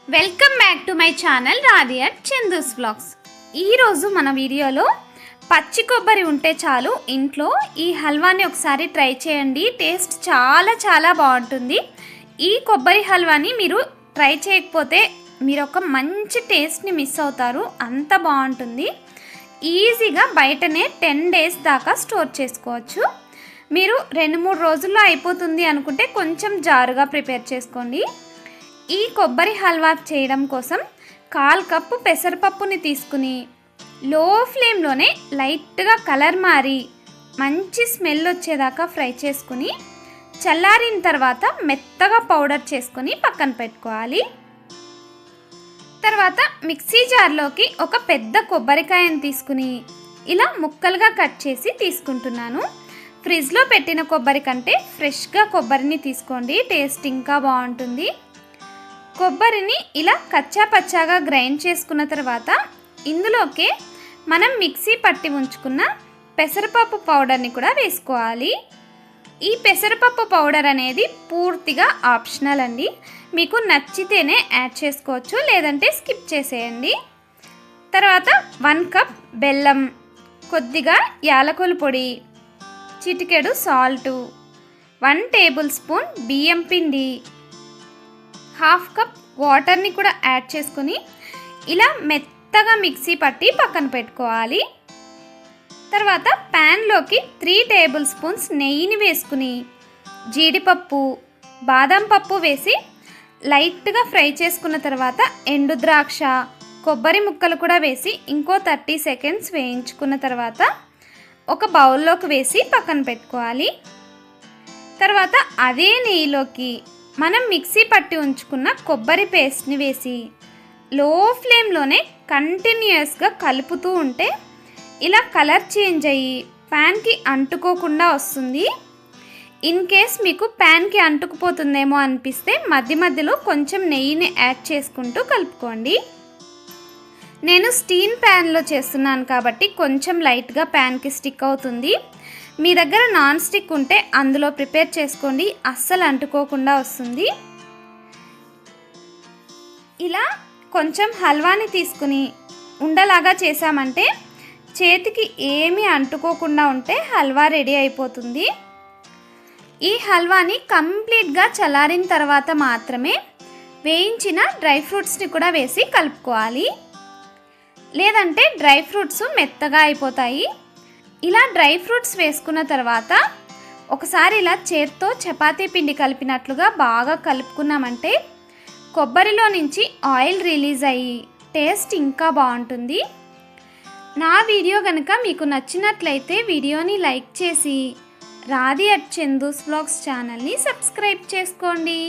Welcome back to my channel Radhi at Chandu's vlogs. ఈరోజు మన వీడియోలో పచ్చి కొబ్బరి ఉంటే చాలు ఇంట్లో ఈ హల్వాని ఒకసారి ట్రై చేయండి. టేస్ట్ చాలా బాగుంటుంది. ఈ కొబ్బరి హల్వాని మీరు ట్రై చేయకపోతే మీరు ఒక మంచి టేస్ట్ని మిస్ అవుతారు. అంత బాగుంటుంది. ఈజీగా బయటనే 10 days దాకా స్టోర్ చేసుకోవచ్చు. మీరు 2-3 రోజుల్లో అయిపోతుంది అనుకుంటే కొంచెం జారుగా ప్రిపేర్ చేసుకోండి. ఈ కొబ్బరి హల్వా చేయడం కోసం 1/4 కప్పు పెసరపప్పుని తీసుకుని లో ఫ్లేమ్లోనే లైట్గా కలర్ మారి మంచి స్మెల్ వచ్చేదాకా ఫ్రై చేసుకుని చల్లారిన తర్వాత మెత్తగా పౌడర్ చేసుకుని పక్కన పెట్టుకోవాలి. తర్వాత మిక్సీ జార్లోకి ఒక పెద్ద కొబ్బరికాయను తీసుకుని ఇలా ముక్కలుగా కట్ చేసి తీసుకుంటున్నాను. ఫ్రిడ్జ్లో పెట్టిన కొబ్బరి కంటే ఫ్రెష్గా కొబ్బరిని తీసుకోండి, టేస్ట్ ఇంకా బాగుంటుంది. కొబ్బరిని ఇలా కచ్చా పచ్చాగా గ్రైండ్ చేసుకున్న తర్వాత ఇందులోకి మనం మిక్సీ పట్టి ఉంచుకున్న పెసరపప్పు పౌడర్ని కూడా వేసుకోవాలి. ఈ పెసరపప్పు పౌడర్ అనేది పూర్తిగా ఆప్షనల్ అండి. మీకు నచ్చితేనే యాడ్ చేసుకోవచ్చు, లేదంటే స్కిప్ చేసేయండి. తర్వాత 1 కప్ బెల్లం, కొద్దిగా యాలకుల పొడి, చిటికెడు సాల్టు, 1 టేబుల్ స్పూన్ బియ్యం పిండి, 1/2 కప్ వాటర్ని కూడా యాడ్ చేసుకుని ఇలా మెత్తగా మిక్సీ పట్టి పక్కన పెట్టుకోవాలి. తర్వాత ప్యాన్లోకి 3 టేబుల్ స్పూన్స్ నెయ్యిని వేసుకుని జీడిపప్పు, బాదం పప్పు వేసి లైట్గా ఫ్రై చేసుకున్న తర్వాత ఎండు ద్రాక్ష, కొబ్బరి ముక్కలు కూడా వేసి ఇంకో 30 seconds వేయించుకున్న తర్వాత ఒక బౌల్లోకి వేసి పక్కన పెట్టుకోవాలి. తర్వాత అదే నెయ్యిలోకి మనం మిక్సీ పట్టి ఉంచుకున్న కొబ్బరి పేస్ట్ని వేసి లో ఫ్లేమ్లోనే కంటిన్యూస్గా కలుపుతూ ఉంటే ఇలా కలర్ చేంజ్ అయ్యి ప్యాన్కి అంటుకోకుండా వస్తుంది. ఇన్ కేస్ మీకు ప్యాన్కి అంటుకుపోతుందేమో అనిపిస్తే మధ్యలో కొంచెం నెయ్యిని యాడ్ చేసుకుంటూ కలుపుకోండి. నేను స్టీల్ ప్యాన్లో చేస్తున్నాను కాబట్టి కొంచెం లైట్గా ప్యాన్కి స్టిక్ అవుతుంది. మీ దగ్గర నాన్ స్టిక్ ఉంటే అందులో ప్రిపేర్ చేసుకోండి, అస్సలు అంటుకోకుండా వస్తుంది. ఇలా కొంచెం హల్వాని తీసుకుని ఉండలాగా చేసామంటే చేతికి ఏమీ అంటుకోకుండా ఉంటే హల్వా రెడీ అయిపోతుంది. ఈ హల్వాని కంప్లీట్గా చల్లారిన తర్వాత మాత్రమే వేయించిన డ్రై ఫ్రూట్స్ని కూడా వేసి కలుపుకోవాలి, లేదంటే డ్రై ఫ్రూట్స్ మెత్తగా అయిపోతాయి. ఇలా డ్రై ఫ్రూట్స్ వేసుకున్న తర్వాత ఒకసారి ఇలా చేత్తో చపాతీ పిండి కలిపినట్లుగా బాగా కలుపుకున్నామంటే కొబ్బరిలో నుంచి ఆయిల్ రిలీజ్ అయ్యి టేస్ట్ ఇంకా బాగుంటుంది. నా వీడియో కనుక మీకు నచ్చినట్లయితే వీడియోని లైక్ చేసి రాధి అట్ చందూస్ వ్లాగ్స్ ఛానల్ని సబ్స్క్రైబ్ చేసుకోండి.